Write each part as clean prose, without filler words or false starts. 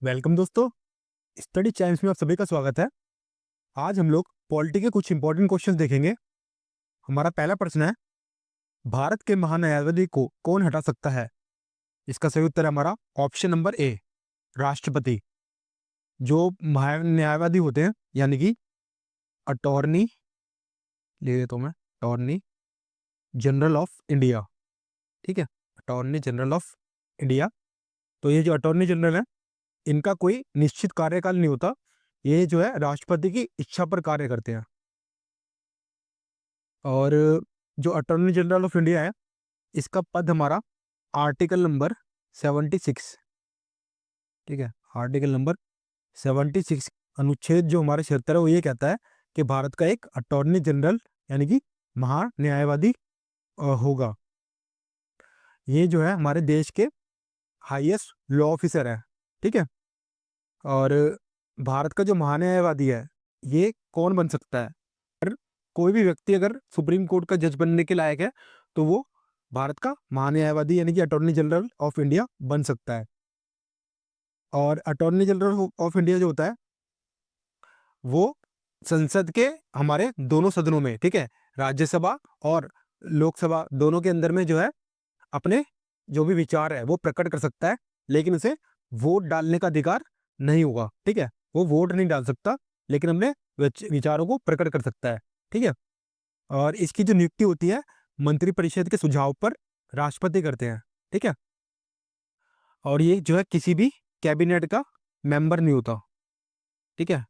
Welcome दोस्तों। Study times में आप सभी का स्वागत है। आज हम लोग पॉलिटी के कुछ इंपॉर्टेंट क्वेश्चंस देखेंगे। हमारा पहला प्रश्न है, भारत के महान्यायवादी को कौन हटा सकता है? इसका सही उत्तर है हमारा ऑप्शन नंबर ए, राष्ट्रपति। जो महान्यायवादी होते हैं यानी कि अटॉर्नी, ले लेता हूं मैं, अटॉर्नी जनरल ऑफ इंडिया। ठीक है, अटॉर्नी जनरल ऑफ इंडिया। तो ये जो अटॉर्नी जनरल है, इनका कोई निश्चित कार्यकाल नहीं होता। ये जो है राष्ट्रपति की इच्छा पर कार्य करते हैं। और जो अटॉर्नी जनरल ऑफ इंडिया है, इसका पद हमारा आर्टिकल नंबर 76। ठीक है, आर्टिकल नंबर 76 अनुच्छेद जो हमारे 76 है, वो ये कहता है कि भारत का एक अटॉर्नी जनरल यानी कि महान्यायवादी होगा। ये जो है हमारे देश के हाईएस्ट लॉ ऑफिसर है। ठीक है, और भारत का जो महान्यायवादी है, ये कौन बन सकता है? अगर कोई भी व्यक्ति अगर सुप्रीम कोर्ट का जज बनने के लायक है, तो वो भारत का महान्यायवादी यानी कि अटॉर्नी जनरल ऑफ इंडिया बन सकता है। और अटॉर्नी जनरल ऑफ इंडिया जो होता है, वो संसद के हमारे दोनों सदनों में, ठीक है, राज्यसभा और लोकसभा दोनों के अंदर में जो है अपने जो भी विचार है वो प्रकट कर सकता है, लेकिन उसे वोट डालने का अधिकार नहीं होगा। ठीक है, वो वोट नहीं डाल सकता, लेकिन अपने विचारों को प्रकट कर सकता है। ठीक है, और इसकी जो नियुक्ति होती है मंत्रिपरिषद के सुझाव पर राष्ट्रपति करते हैं। ठीक है, और ये जो है किसी भी कैबिनेट का मेंबर नहीं होता। ठीक है,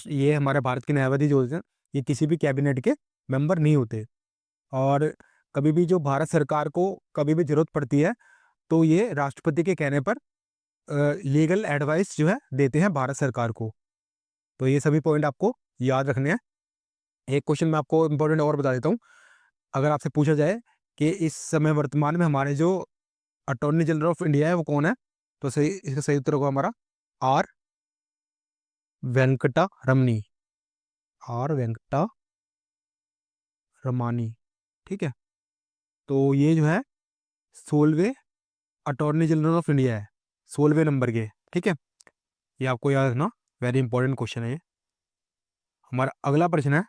ये हमारे भारत के न्यायवादी जो होते हैं, ये किसी भी कैबिनेट के मेंबर नहीं होते। और कभी भी जो भारत सरकार को कभी भी जरूरत पड़ती है, तो ये राष्ट्रपति के कहने पर लीगल एडवाइस जो है देते हैं भारत सरकार को। तो ये सभी पॉइंट आपको याद रखने हैं। एक क्वेश्चन मैं आपको इंपॉर्टेंट और बता देता हूँ। अगर आपसे पूछा जाए कि इस समय वर्तमान में हमारे जो अटॉर्नी जनरल ऑफ इंडिया है वो कौन है, तो सही इसका सही उत्तर होगा हमारा आर वेंकटा रमनी। आर वेंकटा रमानी। ठीक है, तो ये जो है 16वें अटॉर्नी जनरल ऑफ इंडिया है, 16वें नंबर के। ठीक है, ये आपको याद रखना, वेरी इंपॉर्टेंट क्वेश्चन है ये। हमारा अगला प्रश्न है,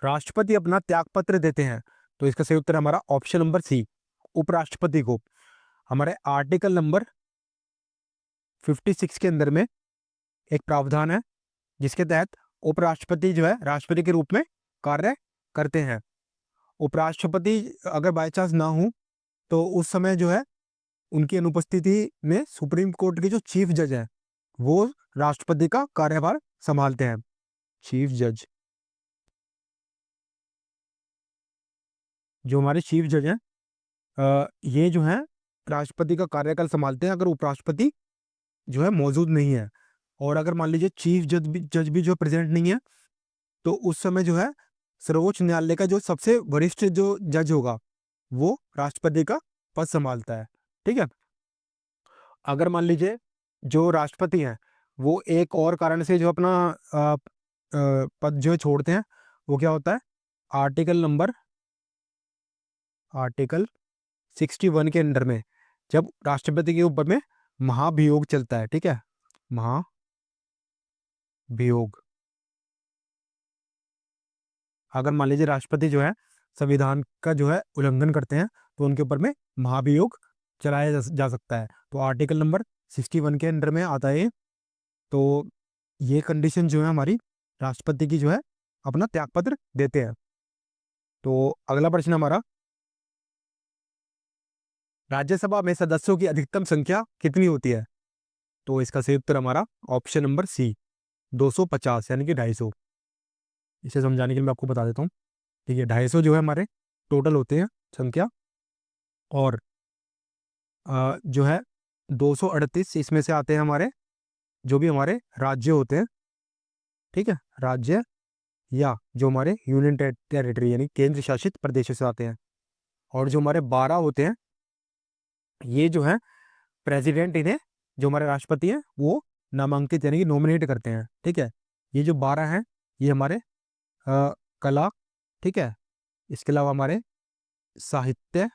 राष्ट्रपति अपना त्याग पत्र देते हैं, तो इसका सही उत्तर हमारा ऑप्शन नंबर सी, उपराष्ट्रपति को। हमारे आर्टिकल नंबर 56 के अंदर में एक प्रावधान है जिसके तहत उपराष्ट्रपति जो है राष्ट्रपति के रूप में कार्य करते हैं। उपराष्ट्रपति अगर बाय चांस ना हो, तो उस समय जो है उनकी अनुपस्थिति में सुप्रीम कोर्ट के जो चीफ जज हैं, वो राष्ट्रपति का कार्यभार संभालते हैं। चीफ जज, जो हमारे चीफ जज हैं, ये जो है राष्ट्रपति का कार्यकाल संभालते हैं अगर उपराष्ट्रपति जो है मौजूद नहीं है। और अगर मान लीजिए चीफ जज भी जो प्रेजेंट नहीं है, तो उस समय जो है सर्वोच्च न्यायालय का जो सबसे वरिष्ठ जो जज होगा, वो राष्ट्रपति का पद संभालता है। ठीक है, अगर मान लीजिए जो राष्ट्रपति हैं वो एक और कारण से जो अपना पद जो है छोड़ते हैं, वो क्या होता है, आर्टिकल 61 के अंडर में जब राष्ट्रपति के ऊपर में महाभियोग चलता है। ठीक है, महाभियोग, अगर मान लीजिए राष्ट्रपति जो है संविधान का जो है उल्लंघन करते हैं, तो उनके ऊपर में महाभियोग चलाया जा सकता है। तो आर्टिकल नंबर 61 के अंडर में आता है ये। तो ये कंडीशन जो है हमारी, राष्ट्रपति की जो है अपना त्यागपत्र देते हैं। तो अगला प्रश्न हमारा, राज्यसभा में सदस्यों की अधिकतम संख्या कितनी होती है? तो इसका सही उत्तर हमारा ऑप्शन नंबर सी, 250 यानी कि 250। इसे समझाने के लिए मैं आपको बता देता हूँ। ठीक है, 250 जो है हमारे टोटल होते हैं संख्या, और जो है 238 इसमें से आते हैं हमारे जो भी हमारे राज्य होते हैं। ठीक है, राज्य या जो हमारे यूनियन टेरिटरी यानी केंद्र शासित प्रदेशों से आते हैं। और जो हमारे 12 होते हैं, ये जो है प्रेसिडेंट इन्हें, जो हमारे राष्ट्रपति हैं, वो नामांकित यानी कि नॉमिनेट करते हैं। ठीक है, ये जो 12 हैं, ये हमारे कला, ठीक है, इसके अलावा हमारे साहित्य,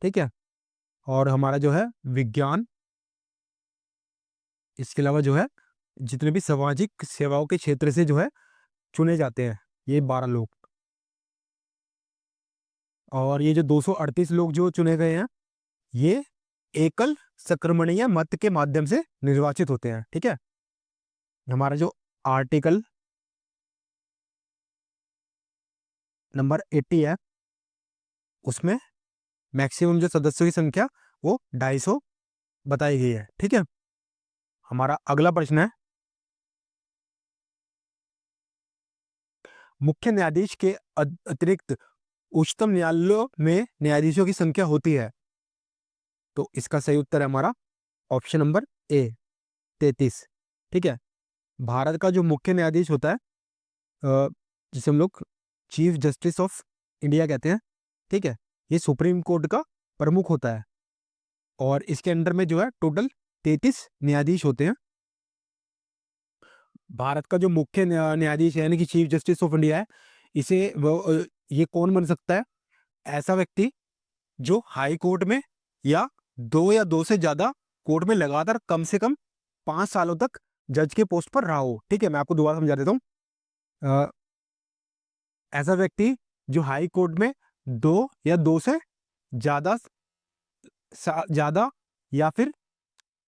ठीक है, और हमारा जो है विज्ञान, इसके अलावा जो है जितने भी सामाजिक सेवाओं के क्षेत्र से जो है चुने जाते हैं ये 12 लोग। और ये जो 238 लोग जो चुने गए हैं ये एकल संक्रमणीय मत के माध्यम से निर्वाचित होते हैं। ठीक है, हमारा जो आर्टिकल नंबर 80 है उसमें मैक्सिमम जो सदस्यों की संख्या वो 250 बताई गई है। ठीक है, हमारा अगला प्रश्न है, मुख्य न्यायाधीश के अतिरिक्त उच्चतम न्यायालयों में न्यायाधीशों की संख्या होती है। तो इसका सही उत्तर है हमारा ऑप्शन नंबर ए 33। ठीक है, भारत का जो मुख्य न्यायाधीश होता है जिसे हम लोग चीफ जस्टिस ऑफ इंडिया कहते हैं। ठीक है, ये सुप्रीम कोर्ट का प्रमुख होता है और इसके अंडर में जो है टोटल 33 न्यायाधीश होते हैं। भारत का जो मुख्य न्यायाधीश है यानी कि चीफ जस्टिस ऑफ इंडिया है, इसे ये कौन बन सकता है? ऐसा व्यक्ति जो हाई कोर्ट में या 2 से ज्यादा कोर्ट में लगातार कम से कम 5 सालों तक जज के पोस्ट पर रहा हो। ठीक है, मैं आपको दोबारा समझा देता हूँ। ऐसा व्यक्ति जो हाई कोर्ट में 2 से ज्यादा ज्यादा या फिर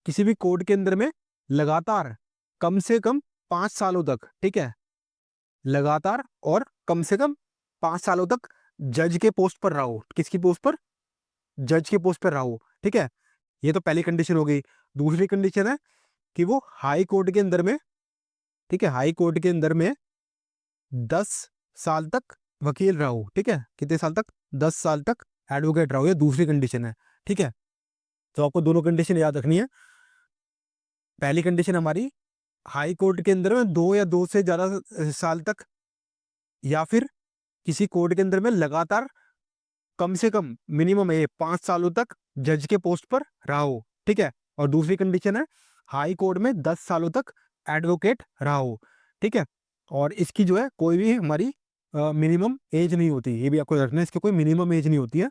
किसी भी कोर्ट के अंदर में लगातार कम से कम 5 सालों तक, ठीक है, लगातार और कम से कम 5 सालों तक जज के पोस्ट पर रहा हो। किसकी पोस्ट पर? जज के पोस्ट पर रहा हो। ठीक है, ये तो पहली कंडीशन हो गई। दूसरी कंडीशन है कि वो हाई कोर्ट के अंदर में, ठीक है, हाई कोर्ट के अंदर में 10 साल तक वकील रहा हो। ठीक है, कितने साल तक? 10 साल तक एडवोकेट रहा हो, ये दूसरी कंडीशन है। ठीक है, तो आपको दोनों कंडीशन याद रखनी है। पहली कंडीशन हमारी हाई कोर्ट के अंदर में 2 से ज्यादा साल तक या फिर किसी कोर्ट के अंदर में लगातार कम से कम मिनिमम 5 सालों तक जज के पोस्ट पर रहा हो। ठीक है, और दूसरी कंडीशन है हाई कोर्ट में 10 सालों तक एडवोकेट रहा हो। ठीक है, और इसकी जो है कोई भी हमारी मिनिमम एज नहीं होती, ये भी आपको रखना है, इसकी कोई मिनिमम एज नहीं होती है।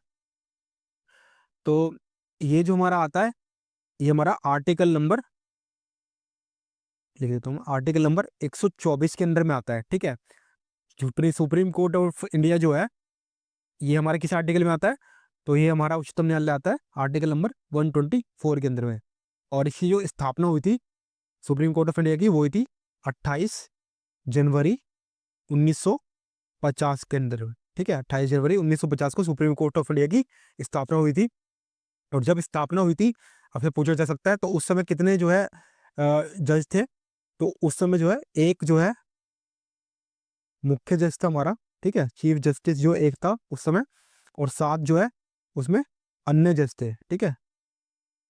तो ये जो हमारा आता है ये हमारा आर्टिकल नंबर लिख देता हूँ, आर्टिकल नंबर 124 के अंदर में आता है। ठीक है, सुप्रीम कोर्ट ऑफ इंडिया जो है ये हमारे किस आर्टिकल में आता है? तो ये हमारा उच्चतम न्यायालय आता है आर्टिकल नंबर 124 के अंदर में। और इसकी जो स्थापना हुई थी सुप्रीम कोर्ट ऑफ इंडिया की वो हुई थी 28 जनवरी 1950 के अंदर में। ठीक है, 28 जनवरी 1950 को सुप्रीम कोर्ट ऑफ इंडिया की स्थापना हुई थी। और जब स्थापना हुई थी, आपसे पूछा जा सकता है तो उस समय कितने जो है जज थे? तो उस समय जो है एक जो है मुख्य जज था हमारा, ठीक है, चीफ जस्टिस जो एक था उस समय, और 7 जो है उसमें अन्य जज थे। ठीक है,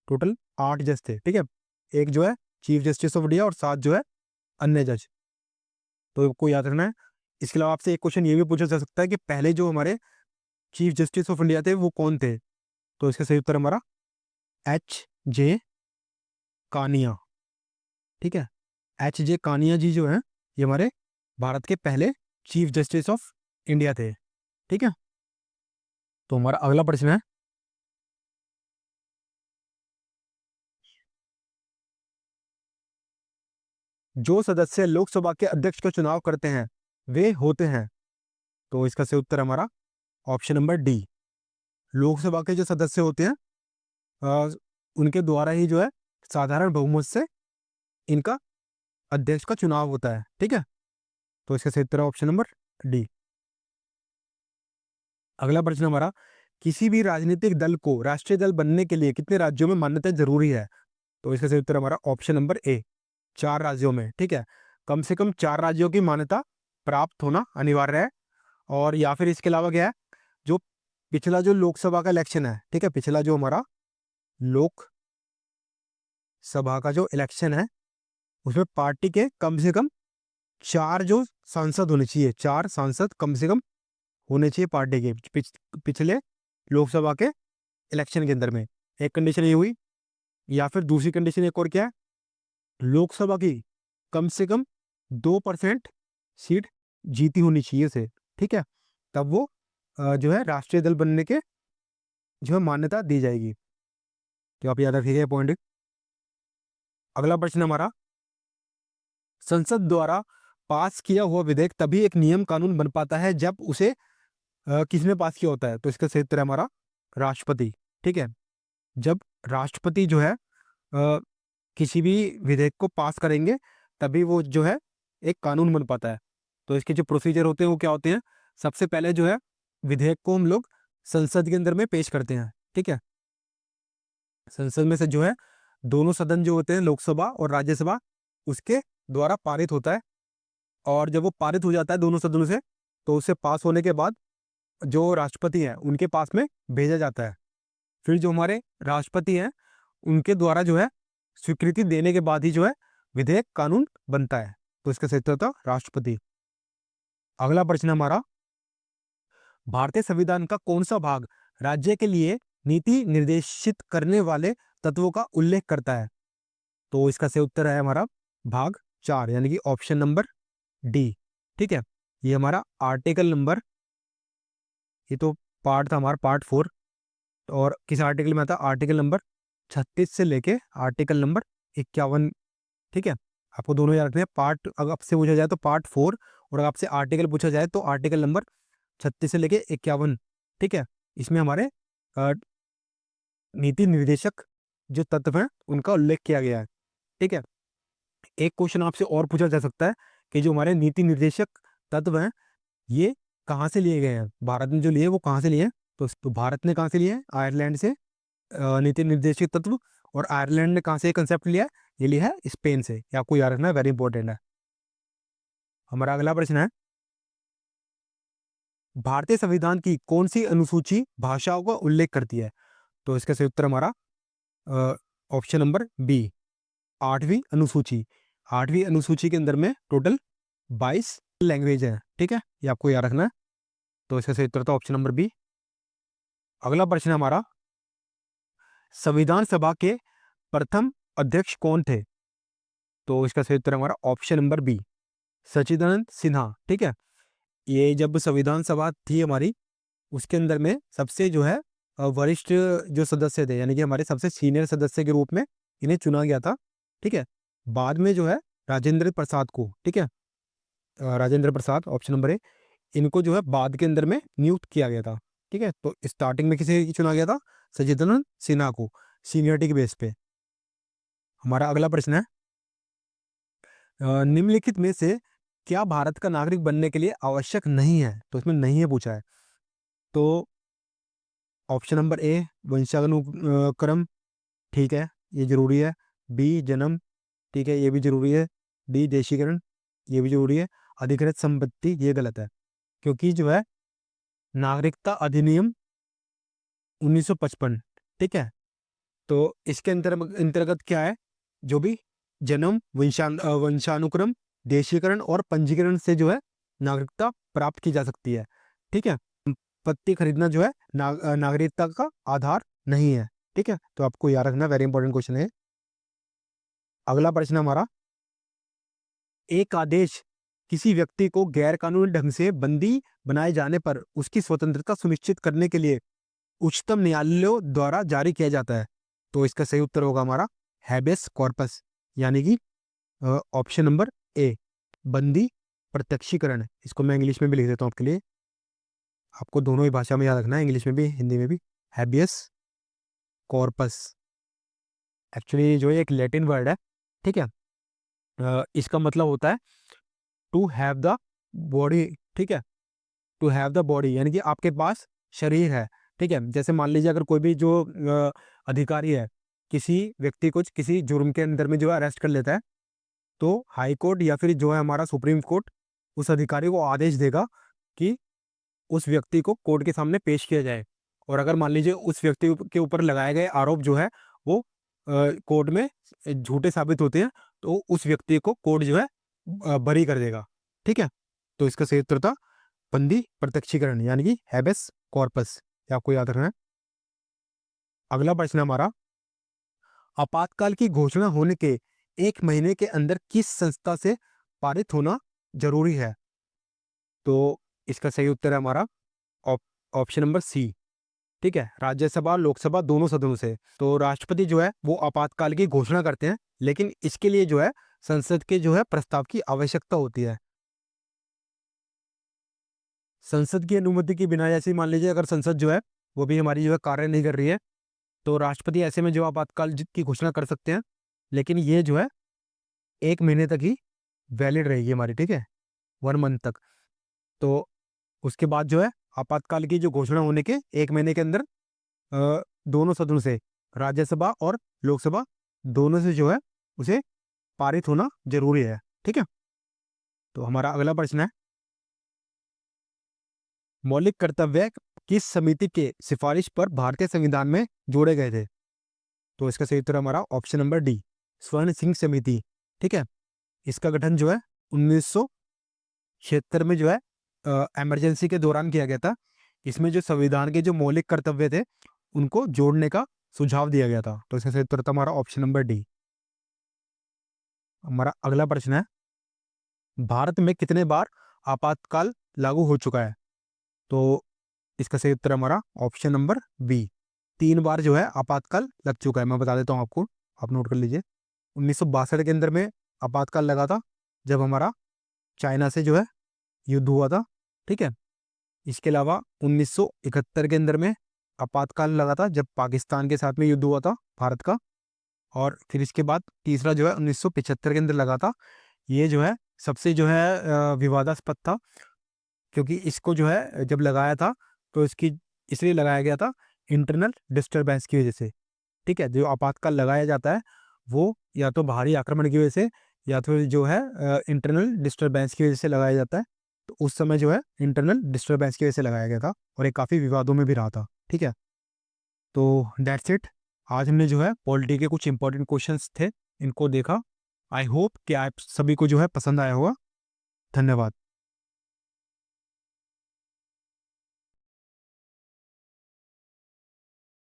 टोटल 8 जज थे। ठीक है, एक जो है चीफ जस्टिस ऑफ इंडिया और 7 जो है अन्य जज। तो आपको याद रखना है। इसके अलावा आपसे एक क्वेश्चन ये भी पूछा जा सकता है कि पहले जो हमारे चीफ जस्टिस ऑफ इंडिया थे वो कौन थे? तो इसका सही उत्तर हमारा H.J. कानिया। ठीक है, H.J. कानिया जी जो है ये हमारे भारत के पहले चीफ जस्टिस ऑफ इंडिया थे। ठीक है, तो हमारा अगला प्रश्न है, जो सदस्य लोकसभा के अध्यक्ष का चुनाव करते हैं वे होते हैं। तो इसका सही उत्तर हमारा ऑप्शन नंबर डी। लोकसभा के जो सदस्य होते हैं उनके द्वारा ही जो है साधारण बहुमत से इनका अध्यक्ष का चुनाव होता है। ठीक है, तो इसका सही उत्तर है ऑप्शन नंबर डी। अगला प्रश्न हमारा, किसी भी राजनीतिक दल को राष्ट्रीय दल बनने के लिए कितने राज्यों में मान्यता जरूरी है? तो इसका सही उत्तर हमारा ऑप्शन नंबर ए 4 राज्यों में। ठीक है, कम से कम 4 राज्यों की मान्यता प्राप्त होना अनिवार्य है। और या फिर इसके अलावा क्या है, जो पिछला जो लोकसभा का इलेक्शन है, ठीक है, पिछला जो हमारा लोक सभा का जो इलेक्शन है उसमें पार्टी के कम से कम 4 जो सांसद होने चाहिए, 4 सांसद कम से कम होने चाहिए पार्टी के पिछले लोकसभा के इलेक्शन के अंदर में। एक कंडीशन ये हुई, या फिर दूसरी कंडीशन एक और क्या है, लोकसभा की कम से कम 2% सीट जीती होनी चाहिए उसे। ठीक है, तब वो जो है राष्ट्रीय दल बनने के जो है मान्यता दी जाएगी। तो आप याद रखिएगा पॉइंट। अगला प्रश्न हमारा, संसद द्वारा पास किया हुआ विधेयक तभी एक नियम कानून बन पाता है जब उसे किसने पास किया होता है? तो इसका सही उत्तर है हमारा राष्ट्रपति। ठीक है, जब राष्ट्रपति जो है किसी भी विधेयक को पास करेंगे तभी वो जो है एक कानून बन पाता है। तो इसके जो प्रोसीजर होते हैं वो क्या होते हैं? सबसे पहले जो है विधेयक को हम लोग संसद के अंदर में पेश करते हैं। ठीक है, संसद में से जो है दोनों सदन जो होते हैं, लोकसभा और राज्यसभा, उसके द्वारा पारित होता है। और जब वो पारित हो जाता है दोनों सदनों से, तो उससे पास होने के बाद जो राष्ट्रपति है उनके पास में भेजा जाता है। फिर जो हमारे राष्ट्रपति हैं उनके द्वारा जो है स्वीकृति देने के बाद ही जो है विधेयक कानून बनता है। तो इसका सही उत्तर था राष्ट्रपति। अगला प्रश्न हमारा, भारतीय संविधान का कौन सा भाग राज्य के लिए नीति निर्देशित करने वाले तत्वों का उल्लेख करता है? तो इसका सही उत्तर है हमारा भाग 4, यानी कि ऑप्शन नंबर डी। ठीक है, ये हमारा आर्टिकल नंबर, ये तो पार्ट था हमारा पार्ट 4, और किस आर्टिकल में आता? आर्टिकल नंबर 36 से लेके आर्टिकल नंबर 51। ठीक है, आपको दोनों याद रखने हैं। पार्ट अगर आपसे पूछा जाए तो पार्ट 4, और अगर आपसे आर्टिकल पूछा जाए तो आर्टिकल नंबर 36 से लेके 51। ठीक है, इसमें हमारे नीति निर्देशक जो तत्व हैं उनका उल्लेख किया गया है। ठीक है, एक क्वेश्चन आपसे और पूछा जा सकता है कि जो हमारे नीति निर्देशक तत्व हैं ये कहाँ से लिए गए हैं? भारत ने जो लिए वो कहाँ से लिए हैं? तो भारत ने कहाँ से लिए हैं? आयरलैंड से नीति निर्देशक तत्व। और आयरलैंड ने कहाँ से कंसेप्ट लिया है? ये लिया है स्पेन से। ये आपको याद रखना है, वेरी इंपॉर्टेंट है। हमारा अगला प्रश्न है, भारतीय संविधान की कौन सी अनुसूची भाषाओं का उल्लेख करती है? तो इसका सही उत्तर हमारा ऑप्शन नंबर बी, 8वीं अनुसूची। 8वीं अनुसूची के अंदर में टोटल 22 लैंग्वेज है। ठीक है, ये आपको याद रखना है। तो इसका सही उत्तर था ऑप्शन नंबर बी। अगला प्रश्न हमारा, संविधान सभा के प्रथम अध्यक्ष कौन थे? तो इसका सही उत्तर हमारा ऑप्शन नंबर बी, सच्चिदानंद सिन्हा। ठीक है, ये जब संविधान सभा थी हमारी, उसके अंदर में सबसे जो है वरिष्ठ जो सदस्य थे, यानी कि हमारे सबसे सीनियर सदस्य के रूप में इन्हें चुना गया था। ठीक है, बाद में जो है राजेंद्र प्रसाद को, ठीक है, Rajendra Prasad option number A, इनको जो है बाद के अंदर में नियुक्त किया गया था। ठीक है, तो स्टार्टिंग में किसे चुना गया था? सच्चिदानंद सिन्हा को, सीनियरिटी के बेस पे। हमारा अगला प्रश्न है, निम्नलिखित में से क्या भारत का नागरिक बनने के लिए आवश्यक नहीं है? तो इसमें नहीं है पूछा है। तो ऑप्शन नंबर ए, वंशानुक्रम, ठीक है, ये जरूरी है। बी, जन्म, ठीक है, ये भी जरूरी है। डी, देशीकरण, ये भी जरूरी है। अधिकृत संपत्ति, ये गलत है, क्योंकि जो है नागरिकता अधिनियम 1955, ठीक है, तो इसके अंतर्गत क्या है? जो भी जन्म, वंशानुक्रम, देशीकरण और पंजीकरण से जो है नागरिकता प्राप्त की जा सकती है। ठीक है, संपत्ति खरीदना जो है नागरिकता का आधार नहीं है। ठीक है, तो आपको याद रखना, वेरी इंपॉर्टेंट क्वेश्चन है। अगला प्रश्न हमारा, एक आदेश किसी व्यक्ति को गैर कानूनी ढंग से बंदी बनाए जाने पर उसकी स्वतंत्रता सुनिश्चित करने के लिए उच्चतम न्यायालयों द्वारा जारी किया जाता है। तो इसका सही उत्तर होगा हमारा हैबेस कॉर्पस, यानी कि ऑप्शन नंबर ए, बंदी प्रत्यक्षीकरण। इसको मैं इंग्लिश में भी लिख देता हूँ आपके लिए, आपको दोनों ही भाषा में याद रखना है, इंग्लिश में भी हिंदी में भी। हैबियस कॉर्पस एक्चुअली जो है एक लैटिन वर्ड है। ठीक है, इसका मतलब होता है टू हैव द बॉडी। ठीक है, टू हैव द बॉडी यानी कि आपके पास शरीर है। ठीक है, जैसे मान लीजिए अगर कोई भी जो अधिकारी है किसी व्यक्ति को किसी जुर्म के अंदर में जो है अरेस्ट कर लेता है, तो हाई कोर्ट या फिर जो है हमारा सुप्रीम कोर्ट उस अधिकारी को आदेश देगा कि उस व्यक्ति को कोर्ट के सामने पेश किया जाए। और अगर मान लीजिए उस व्यक्ति के ऊपर लगाए गए आरोप जो है वो कोर्ट में झूठे साबित होते हैं, तो उस व्यक्ति को कोर्ट जो है बरी कर देगा। ठीक है, तो इसका सही उत्तर था बंदी प्रत्यक्षीकरण, यानी कि हैबेस कॉर्पस, ये आपको याद रखना है। अगला प्रश्न हमारा, आपातकाल की घोषणा होने के 1 महीने के अंदर किस संस्था से पारित होना जरूरी है? तो इसका सही उत्तर है हमारा ऑप्शन नंबर सी। ठीक है, राज्यसभा लोकसभा दोनों सदनों से। तो राष्ट्रपति जो है वो आपातकाल की घोषणा करते हैं, लेकिन इसके लिए जो है संसद के जो है प्रस्ताव की आवश्यकता होती है। संसद की अनुमति के बिना, जैसे मान लीजिए अगर संसद जो है वो भी हमारी जो है कार्य नहीं कर रही है, तो राष्ट्रपति ऐसे में जो आपातकाल की घोषणा कर सकते हैं, लेकिन ये जो है 1 महीने तक ही वैलिड रहेगी हमारी, ठीक है, 1 मंथ तक। तो उसके बाद जो है आपातकाल की जो घोषणा होने के 1 महीने के अंदर दोनों सदनों से, राज्यसभा और लोकसभा दोनों से जो है उसे पारित होना जरूरी है, ठीक है। तो हमारा अगला प्रश्न है, मौलिक कर्तव्य किस समिति के सिफारिश पर भारतीय संविधान में जोड़े गए थे? तो इसका सही उत्तर हमारा ऑप्शन नंबर डी, स्वर्ण सिंह समिति, ठीक है। इसका गठन जो है 1976 में जो है इमरजेंसी के दौरान किया गया था। इसमें जो संविधान के जो मौलिक कर्तव्य थे उनको जोड़ने का सुझाव दिया गया था। तो इसका सही उत्तर था हमारा ऑप्शन नंबर डी। हमारा अगला प्रश्न है, भारत में कितने बार आपातकाल लागू हो चुका है? तो इसका सही उत्तर हमारा ऑप्शन नंबर बी, 3 बार जो है आपातकाल लग चुका है। मैं बता देता हूँ आपको, आप नोट कर लीजिए। 1962 के अंदर में आपातकाल लगा था, जब हमारा चाइना से जो है युद्ध हुआ था, ठीक है। इसके अलावा 1971 के अंदर में आपातकाल लगा था, जब पाकिस्तान के साथ में युद्ध हुआ था भारत का। और फिर इसके बाद तीसरा जो है 1975 के अंदर लगा था। ये जो है सबसे जो है विवादास्पद था, क्योंकि इसको जो है जब लगाया था तो इसकी इसलिए लगाया गया था इंटरनल डिस्टर्बेंस की वजह से, ठीक है। जो आपातकाल लगाया जाता है वो या तो बाहरी आक्रमण की वजह से या फिर जो है इंटरनल डिस्टर्बेंस की वजह से लगाया जाता है। तो उस समय जो है इंटरनल डिस्टर्बेंस की वजह से लगाया गया था और ये काफ़ी विवादों में भी रहा था, ठीक है। तो दैट्स इट। आज हमने जो है पॉलिटी के कुछ इंपॉर्टेंट क्वेश्चंस थे, इनको देखा। आई होप कि आप सभी को जो है पसंद आया होगा। धन्यवाद।